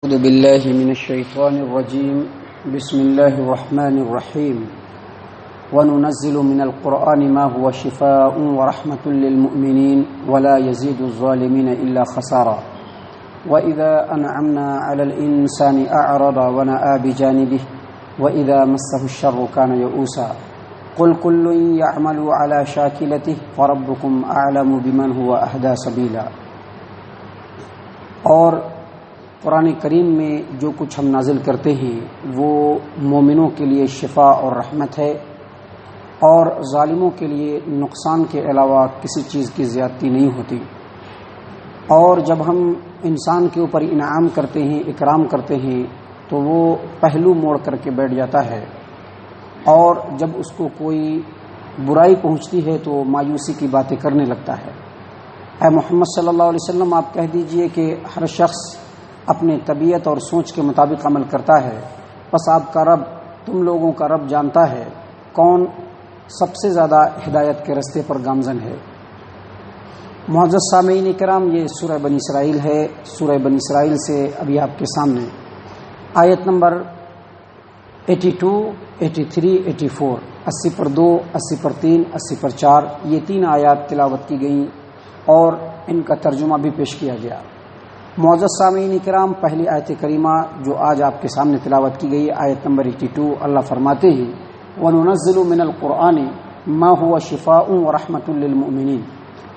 أعوذ بالله من الشيطان الرجيم بسم الله الرحمن الرحيم وننزل من القرآن ما هو شفاء ورحمة للمؤمنين ولا يزيد الظالمين إلا خسارا وإذا أنعمنا على الإنسان أعرض ونأى بجانبه وإذا مسه الشر كان يئوسا قل كل يعمل على شاكلته فربكم أعلم بمن هو أهدى سبيلا۔ اور قرآن کریم میں جو کچھ ہم نازل کرتے ہیں وہ مومنوں کے لیے شفا اور رحمت ہے، اور ظالموں کے لیے نقصان کے علاوہ کسی چیز کی زیادتی نہیں ہوتی۔ اور جب ہم انسان کے اوپر انعام کرتے ہیں، اکرام کرتے ہیں، تو وہ پہلو موڑ کر کے بیٹھ جاتا ہے، اور جب اس کو کوئی برائی پہنچتی ہے تو مایوسی کی باتیں کرنے لگتا ہے۔ اے محمد صلی اللہ علیہ وسلم، آپ کہہ دیجئے کہ ہر شخص اپنے طبیعت اور سوچ کے مطابق عمل کرتا ہے، بس آپ کا رب، تم لوگوں کا رب جانتا ہے کون سب سے زیادہ ہدایت کے رستے پر گامزن ہے۔ معزز سامعین کرام، یہ سورہ بنی اسرائیل ہے۔ سورہ بنی اسرائیل سے ابھی آپ کے سامنے آیت نمبر 82، 83، 84، 80 پر 2، 80 پر 3، 80 پر 4، یہ 3 آیات تلاوت کی گئیں اور ان کا ترجمہ بھی پیش کیا گیا۔ معزز سامعین کرام، پہلی آیت کریمہ جو آج آپ کے سامنے تلاوت کی گئی، آیت نمبر 82، اللہ فرماتے ہیں وَنُنَزِّلُ مِنَ الْقُرْآنِ مَا هُوَ شِفَاءٌ وَرَحْمَةٌ لِّلْمُؤْمِنِينَ۔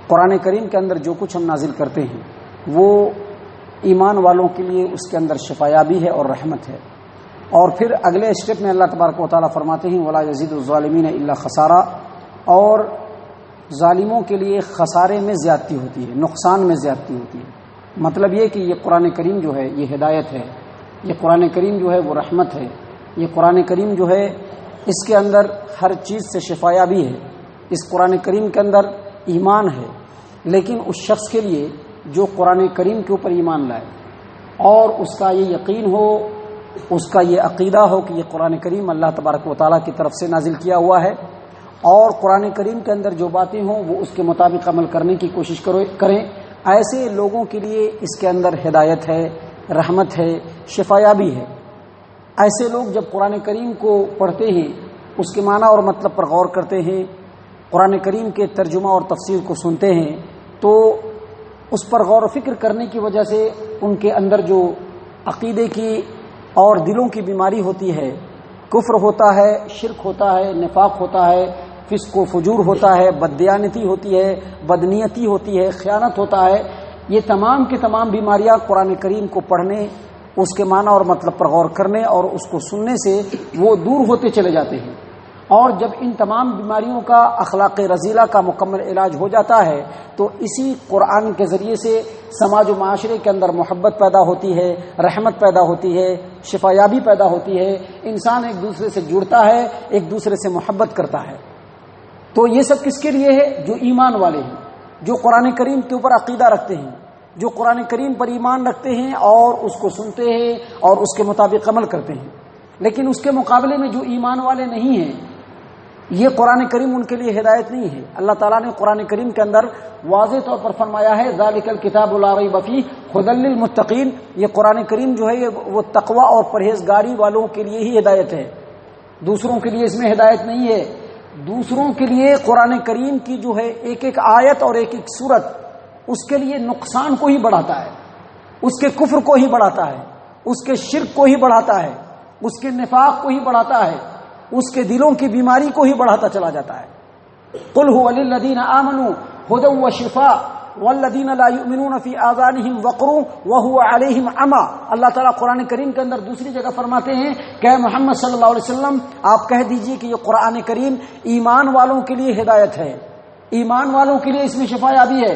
قرآن کریم کے اندر جو کچھ ہم نازل کرتے ہیں وہ ایمان والوں کے لیے اس کے اندر شفایابی ہے اور رحمت ہے۔ اور پھر اگلے اسٹیپ میں اللہ تبارک و تعالیٰ فرماتے ہیں وَلَا يَزِيدُ الظَّالِمِينَ إِلَّا خَسَارًا، اور ظالموں کے لیے خسارے میں زیادتی ہوتی ہے، نقصان میں زیادتی ہوتی ہے۔ مطلب یہ کہ یہ قرآن کریم جو ہے یہ ہدایت ہے، یہ قرآن کریم جو ہے وہ رحمت ہے، یہ قرآن کریم جو ہے اس کے اندر ہر چیز سے شفایابی ہے، اس قرآن کریم کے اندر ایمان ہے۔ لیکن اس شخص کے لیے جو قرآن کریم کے اوپر ایمان لائے اور اس کا یہ یقین ہو، اس کا یہ عقیدہ ہو کہ یہ قرآن کریم اللہ تبارک و تعالیٰ کی طرف سے نازل کیا ہوا ہے، اور قرآن کریم کے اندر جو باتیں ہوں وہ اس کے مطابق عمل کرنے کی کوشش کریں، ایسے لوگوں کے لیے اس کے اندر ہدایت ہے، رحمت ہے، شفایابی ہے۔ ایسے لوگ جب قرآن کریم کو پڑھتے ہیں، اس کے معنی اور مطلب پر غور کرتے ہیں، قرآن کریم کے ترجمہ اور تفسیر کو سنتے ہیں، تو اس پر غور و فکر کرنے کی وجہ سے ان کے اندر جو عقیدے کی اور دلوں کی بیماری ہوتی ہے، کفر ہوتا ہے، شرک ہوتا ہے، نفاق ہوتا ہے، فسق و فجور ہوتا ہے، بددیانتی ہوتی ہے، بدنیتی ہوتی ہے، خیانت ہوتا ہے، یہ تمام کے تمام بیماریاں قرآن کریم کو پڑھنے، اس کے معنی اور مطلب پر غور کرنے اور اس کو سننے سے وہ دور ہوتے چلے جاتے ہیں۔ اور جب ان تمام بیماریوں کا اخلاق رذیلہ کا مکمل علاج ہو جاتا ہے تو اسی قرآن کے ذریعے سے سماج و معاشرے کے اندر محبت پیدا ہوتی ہے، رحمت پیدا ہوتی ہے، شفایابی پیدا ہوتی ہے، انسان ایک دوسرے سے جڑتا ہے، ایک دوسرے سے محبت کرتا ہے۔ تو یہ سب کس کے لیے ہے؟ جو ایمان والے ہیں، جو قرآن کریم کے اوپر عقیدہ رکھتے ہیں، جو قرآن کریم پر ایمان رکھتے ہیں اور اس کو سنتے ہیں اور اس کے مطابق عمل کرتے ہیں۔ لیکن اس کے مقابلے میں جو ایمان والے نہیں ہیں، یہ قرآن کریم ان کے لیے ہدایت نہیں ہے۔ اللہ تعالیٰ نے قرآن کریم کے اندر واضح طور پر فرمایا ہے ذَلِكَ الْكِتَابُ لَا رَيْبَ فِيهِ هُدًى لِّلْمُتَّقِينَ، یہ قرآن کریم جو ہے وہ تقوی اور پرہیزگاری والوں کے لیے ہی ہدایت ہے، دوسروں کے لیے اس میں ہدایت نہیں ہے۔ دوسروں کے لیے قرآن کریم کی جو ہے ایک ایک آیت اور ایک ایک سورت اس کے لیے نقصان کو ہی بڑھاتا ہے، اس کے کفر کو ہی بڑھاتا ہے، اس کے شرک کو ہی بڑھاتا ہے، اس کے نفاق کو ہی بڑھاتا ہے، اس کے دلوں کی بیماری کو ہی بڑھاتا چلا جاتا ہے۔ قُلْ هُوَ لِلَّذِينَ آمَنُوا هُدًى وَشِفَاءٌ وَالَّذِينَ لَا يُؤْمِنُونَ فِي آذَانِهِمْ وَقْرٌ وَهُوَ عَلَيْهِمْ عَمًى۔ اللہ تعالیٰ قرآن کریم کے اندر دوسری جگہ فرماتے ہیں کہ اے محمد صلی اللہ علیہ وسلم، آپ کہہ دیجئے کہ یہ قرآن کریم ایمان والوں کے لیے ہدایت ہے، ایمان والوں کے لیے اس میں شفایابی ہے،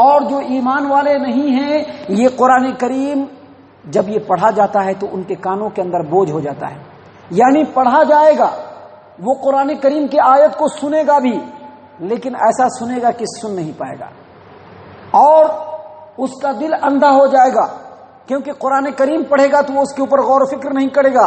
اور جو ایمان والے نہیں ہیں یہ قرآن کریم جب یہ پڑھا جاتا ہے تو ان کے کانوں کے اندر بوجھ ہو جاتا ہے، یعنی پڑھا جائے گا، وہ قرآن کریم کی آیت کو سنے گا بھی، لیکن ایسا سنے گا کہ سن نہیں پائے گا، اور اس کا دل اندھا ہو جائے گا، کیونکہ قرآن کریم پڑھے گا تو وہ اس کے اوپر غور و فکر نہیں کرے گا،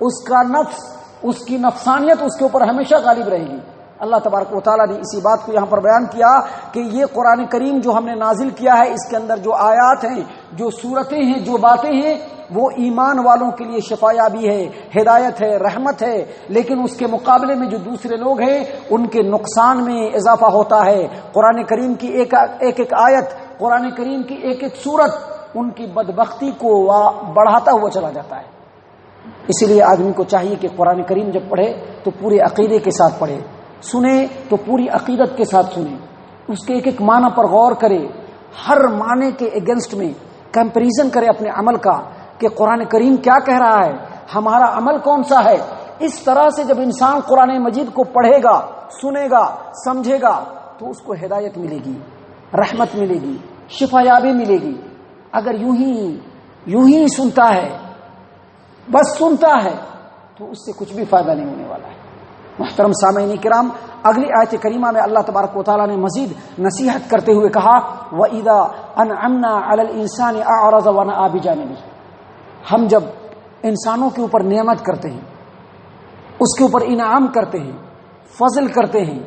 اس کا نفس، اس کی نفسانیت اس کے اوپر ہمیشہ غالب رہے گی۔ اللہ تبارک و تعالیٰ نے اسی بات کو یہاں پر بیان کیا کہ یہ قرآن کریم جو ہم نے نازل کیا ہے، اس کے اندر جو آیات ہیں، جو صورتیں ہیں، جو باتیں ہیں، وہ ایمان والوں کے لیے شفا یابی ہے، ہدایت ہے، رحمت ہے، لیکن اس کے مقابلے میں جو دوسرے لوگ ہیں ان کے نقصان میں اضافہ ہوتا ہے۔ قرآن کریم کی ایک ایک آیت، قرآن کریم کی ایک ایک سورت ان کی بدبختی کو بڑھاتا ہوا چلا جاتا ہے۔ اسی لیے آدمی کو چاہیے کہ قرآن کریم جب پڑھے تو پورے عقیدے کے ساتھ پڑھے، سنے تو پوری عقیدت کے ساتھ سنے، اس کے ایک ایک معنی پر غور کرے، ہر معنی کے اگینسٹ میں کمپیریزن کرے اپنے عمل کا کہ قرآن کریم کیا کہہ رہا ہے، ہمارا عمل کون سا ہے۔ اس طرح سے جب انسان قرآن مجید کو پڑھے گا، سنے گا، سمجھے گا تو اس کو ہدایت ملے گی، رحمت ملے گی، شفا یابی ملے گی۔ اگر یوں ہی سنتا ہے، بس سنتا ہے، تو اس سے کچھ بھی فائدہ نہیں ہونے والا ہے۔ محترم سامعین کرام، اگلی آیت کریمہ میں اللہ تبارک و تعالیٰ نے مزید نصیحت کرتے ہوئے کہا وَإِذَا أَنْعَمْنَا عَلَى الْإِنسَانِ أَعْرَضَ وَنَأَىٰ بِجَانِبِهِ۔ ہم جب انسانوں کے اوپر نعمت کرتے ہیں، اس کے اوپر انعام کرتے ہیں، فضل کرتے ہیں،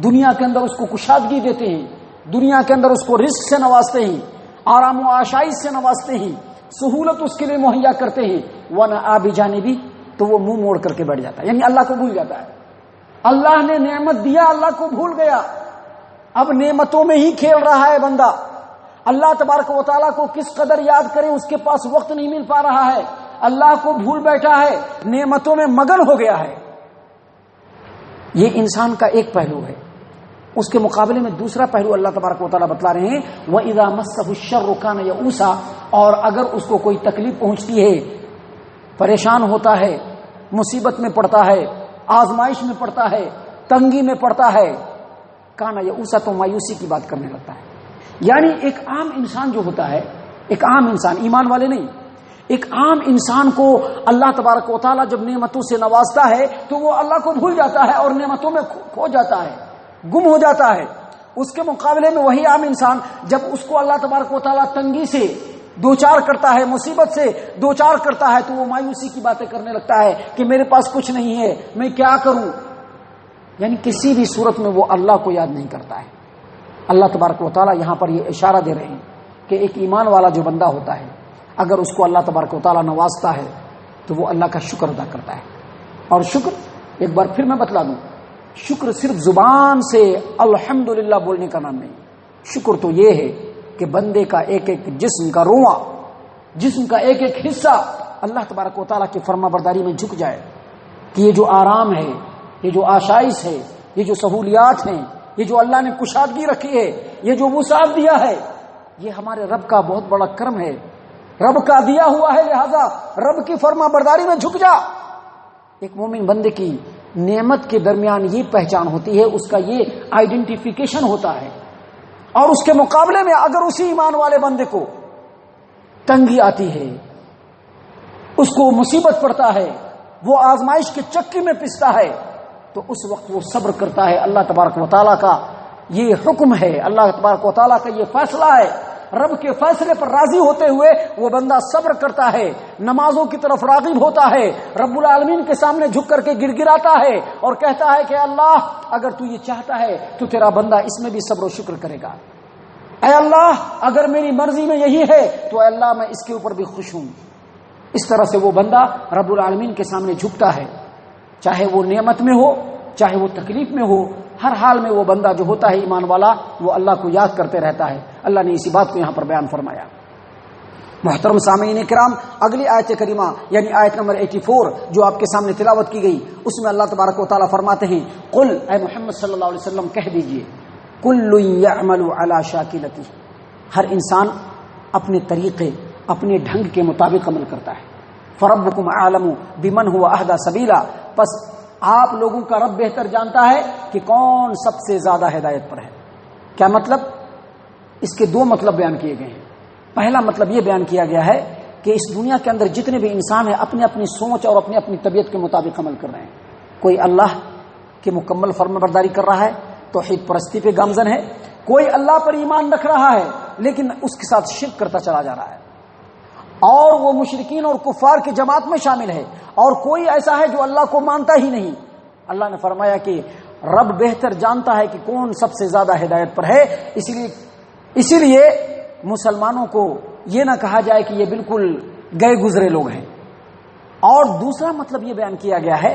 دنیا کے اندر اس کو کشادگی دیتے ہیں، دنیا کے اندر اس کو رزق سے نوازتے ہیں، آرام و آشائش سے نوازتے ہیں، سہولت اس کے لیے مہیا کرتے ہیں، وَنَأَىٰ بِجَانِبِهِ، تو وہ منہ موڑ کر کے بیٹھ جاتا ہے، یعنی اللہ کو بھول جاتا ہے۔ اللہ نے نعمت دیا، اللہ کو بھول گیا، اب نعمتوں میں ہی کھیل رہا ہے بندہ۔ اللہ تبارک و تعالیٰ کو کس قدر یاد کرے، اس کے پاس وقت نہیں مل پا رہا ہے، اللہ کو بھول بیٹھا ہے، نعمتوں میں مگن ہو گیا ہے۔ یہ انسان کا ایک پہلو ہے۔ اس کے مقابلے میں دوسرا پہلو اللہ تبارک و تعالیٰ بتلا رہے ہیں وَإِذَا مَسَّهُ الشَّرُّ كَانَ يَئُوسًا، اور اگر اس کو کوئی تکلیف پہنچتی ہے، پریشان ہوتا ہے، مصیبت میں پڑتا ہے، آزمائش میں پڑتا ہے، تنگی میں پڑتا ہے، کانا یئوسا، تو مایوسی کی بات کرنے لگتا ہے۔ یعنی ایک عام انسان جو ہوتا ہے، ایک عام انسان، ایمان والے نہیں، ایک عام انسان کو اللہ تبارک و تعالیٰ جب نعمتوں سے نوازتا ہے تو وہ اللہ کو بھول جاتا ہے اور نعمتوں میں کھو جاتا ہے، گم ہو جاتا ہے۔ اس کے مقابلے میں وہی عام انسان جب اس کو اللہ تبارک و تعالیٰ تنگی سے دوچار کرتا ہے، مصیبت سے دوچار کرتا ہے، تو وہ مایوسی کی باتیں کرنے لگتا ہے کہ میرے پاس کچھ نہیں ہے، میں کیا کروں۔ یعنی کسی بھی صورت میں وہ اللہ کو یاد نہیں کرتا ہے۔ اللہ تبارک و تعالیٰ یہاں پر یہ اشارہ دے رہے ہیں کہ ایک ایمان والا جو بندہ ہوتا ہے، اگر اس کو اللہ تبارک و تعالیٰ نوازتا ہے تو وہ اللہ کا شکر ادا کرتا ہے۔ اور شکر، ایک بار پھر میں بتلا دوں، شکر صرف زبان سے الحمدللہ بولنے کا نام نہیں۔ شکر تو یہ ہے کہ بندے کا ایک ایک جسم کا رواں، جسم کا ایک ایک حصہ اللہ تبارک و تعالیٰ کی فرما برداری میں جھک جائے کہ یہ جو آرام ہے، یہ جو آشائش ہے، یہ جو سہولیات ہیں، یہ جو اللہ نے کشادگی رکھی ہے، یہ جو وسعت دیا ہے، یہ ہمارے رب کا بہت بڑا کرم ہے، رب کا دیا ہوا ہے، لہذا رب کی فرما برداری میں جھک جا۔ ایک مومن بندے کی نعمت کے درمیان یہ پہچان ہوتی ہے، اس کا یہ آئیڈینٹیفیکیشن ہوتا ہے۔ اور اس کے مقابلے میں اگر اسی ایمان والے بندے کو تنگی آتی ہے، اس کو مصیبت پڑتا ہے، وہ آزمائش کے چکی میں پستا ہے، تو اس وقت وہ صبر کرتا ہے۔ اللہ تبارک و تعالیٰ کا یہ حکم ہے، اللہ تبارک و تعالیٰ کا یہ فیصلہ ہے، رب کے فیصلے پر راضی ہوتے ہوئے وہ بندہ صبر کرتا ہے، نمازوں کی طرف راغب ہوتا ہے، رب العالمین کے سامنے جھک کر کے گڑ گڑاتا ہے اور کہتا ہے کہ اللہ اگر تو یہ چاہتا ہے تو تیرا بندہ اس میں بھی صبر و شکر کرے گا، اے اللہ اگر میری مرضی میں یہی ہے تو اے اللہ میں اس کے اوپر بھی خوش ہوں۔ اس طرح سے وہ بندہ رب العالمین کے سامنے جھکتا ہے، چاہے وہ نعمت میں ہو، چاہے وہ تکلیف میں ہو، ہر حال میں وہ بندہ جو ہوتا ہے ایمان والا، وہ اللہ کو یاد کرتے رہتا ہے۔ اللہ نے اسی بات کو یہاں پر بیان فرمایا۔ محترم سامعین کرام، اگلی آیت کریمہ یعنی آیت نمبر 84 جو آپ کے سامنے تلاوت کی گئی، اس میں اللہ تبارک و تعالیٰ فرماتے ہیں قل، اے محمد صلی اللہ علیہ وسلم کہہ دیجئے، کل یعمل علی شاکلتہ، ہر انسان اپنے طریقے، اپنے ڈھنگ کے مطابق عمل کرتا ہے۔ فربکم اعلم بمن هو اہدی سبیلا، پس آپ لوگوں کا رب بہتر جانتا ہے کہ کون سب سے زیادہ ہدایت پر ہے۔ کیا مطلب؟ اس کے دو مطلب بیان کیے گئے ہیں۔ پہلا مطلب یہ بیان کیا گیا ہے کہ اس دنیا کے اندر جتنے بھی انسان ہیں اپنی اپنی سوچ اور اپنی اپنی طبیعت کے مطابق عمل کر رہے ہیں۔ کوئی اللہ کی مکمل فرما برداری کر رہا ہے، توحید پرستی پہ گامزن ہے، کوئی اللہ پر ایمان رکھ رہا ہے لیکن اس کے ساتھ شرک کرتا چلا جا رہا ہے اور وہ مشرکین اور کفار کی جماعت میں شامل ہے، اور کوئی ایسا ہے جو اللہ کو مانتا ہی نہیں۔ اللہ نے فرمایا کہ رب بہتر جانتا ہے کہ کون سب سے زیادہ ہدایت پر ہے، اسی لیے مسلمانوں کو یہ نہ کہا جائے کہ یہ بالکل گئے گزرے لوگ ہیں. اور دوسرا مطلب یہ بیان کیا گیا ہے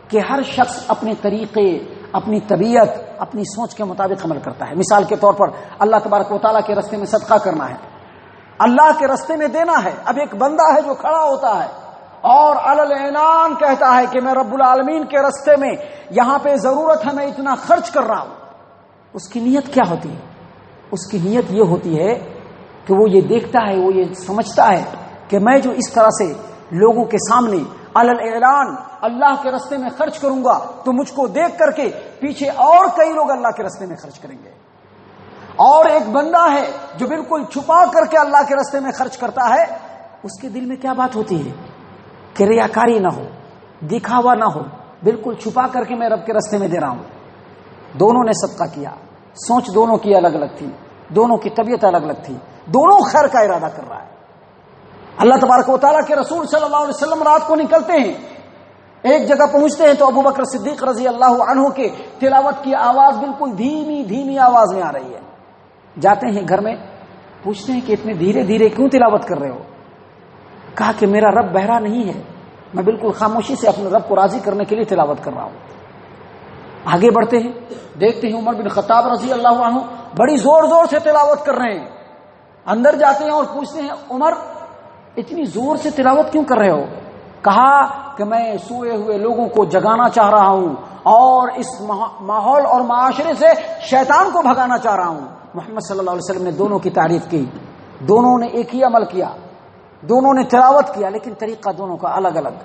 کہ ہر شخص اپنے طریقے، اپنی طبیعت، اپنی سوچ کے مطابق عمل کرتا ہے. مثال کے طور پر اللہ تبارک و تعالیٰ کے راستے میں صدقہ کرنا ہے، اللہ کے راستے میں دینا ہے. اب ایک بندہ ہے جو کھڑا ہوتا ہے اور علل اعلان کہتا ہے کہ میں رب العالمین کے راستے میں یہاں پہ ضرورت ہے، میں اتنا خرچ کر رہا ہوں. اس کی نیت کیا ہوتی ہے؟ اس کی نیت یہ ہوتی ہے کہ وہ یہ دیکھتا ہے، وہ یہ سمجھتا ہے کہ میں جو اس طرح سے لوگوں کے سامنے علل اعلان اللہ کے راستے میں خرچ کروں گا تو مجھ کو دیکھ کر کے پیچھے اور کئی لوگ اللہ کے راستے میں خرچ کریں گے. اور ایک بندہ ہے جو بالکل چھپا کر کے اللہ کے راستے میں خرچ کرتا ہے، اس کے دل میں کیا بات ہوتی ہے کہ ریاکاری نہ ہو، دکھاوا نہ ہو، بالکل چھپا کر کے میں رب کے راستے میں دے رہا ہوں. دونوں نے صدقہ کیا، سوچ دونوں کی الگ الگ تھی، دونوں کی طبیعت الگ الگ تھی، دونوں خیر کا ارادہ کر رہا ہے. اللہ تبارک و تعالیٰ کے رسول صلی اللہ علیہ وسلم رات کو نکلتے ہیں، ایک جگہ پہنچتے ہیں تو ابو بکر صدیق رضی اللہ عنہ کے تلاوت کی آواز بالکل دھیمی دھیمی آواز میں آ رہی ہے. جاتے ہیں گھر میں، پوچھتے ہیں کہ اتنے دھیرے دھیرے کیوں تلاوت کر رہے ہو؟ کہا کہ میرا رب بہرا نہیں ہے، میں بالکل خاموشی سے اپنے رب کو راضی کرنے کے لیے تلاوت کر رہا ہوں. آگے بڑھتے ہیں، دیکھتے ہیں عمر بن خطاب رضی اللہ عنہ بڑی زور زور سے تلاوت کر رہے ہیں. اندر جاتے ہیں اور پوچھتے ہیں عمر اتنی زور سے تلاوت کیوں کر رہے ہو؟ کہا کہ میں سوئے ہوئے لوگوں کو جگانا چاہ رہا ہوں اور اس ماحول اور معاشرے سے شیطان کو بھگانا چاہ رہا ہوں. محمد صلی اللہ علیہ وسلم نے دونوں کی تعریف کی، دونوں نے ایک ہی عمل کیا، دونوں نے تلاوت کیا، لیکن طریقہ دونوں کا الگ الگ.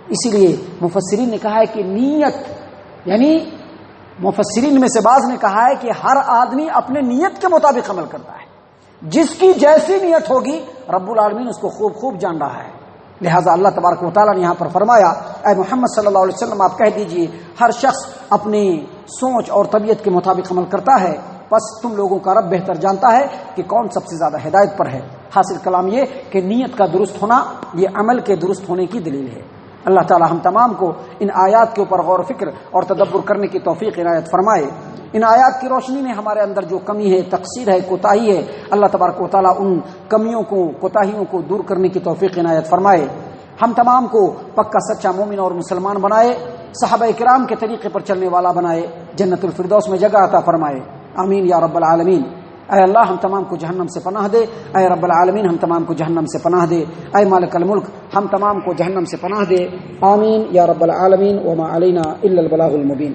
اسی لیے مفسرین نے کہا ہے کہ نیت، یعنی مفسرین میں سے بعض نے کہا ہے کہ ہر آدمی اپنے نیت کے مطابق عمل کرتا ہے، جس کی جیسی نیت ہوگی رب العالمین اس کو خوب خوب جان رہا ہے. لہٰذا اللہ تبارک و تعالیٰ نے یہاں پر فرمایا اے محمد صلی اللہ علیہ وسلم آپ کہہ دیجئے ہر شخص اپنی سوچ اور طبیعت کے مطابق عمل کرتا ہے، بس تم لوگوں کا رب بہتر جانتا ہے کہ کون سب سے زیادہ ہدایت پر ہے. حاصل کلام یہ کہ نیت کا درست ہونا یہ عمل کے درست ہونے کی دلیل ہے. اللہ تعالی ہم تمام کو ان آیات کے اوپر غور و فکر اور تدبر کرنے کی توفیق عنایت فرمائے. ان آیات کی روشنی میں ہمارے اندر جو کمی ہے، تقصیر ہے، کوتاہی ہے، اللہ تبارک و تعالی ان کمیوں کو، کوتاہیوں کو دور کرنے کی توفیق عنایت فرمائے. ہم تمام کو پکا سچا مومن اور مسلمان بنائے، صحابہ کرام کے طریقے پر چلنے والا بنائے، جنت الفردوس میں جگہ عطا فرمائے. آمین یا رب العالمین. اے اللہ ہم تمام کو جہنم سے پناہ دے، اے رب العالمین ہم تمام کو جہنم سے پناہ دے، اے مالک الملک ہم تمام کو جہنم سے پناہ دے. آمین یا رب العالمین. وما علینا الا البلاغ المبین.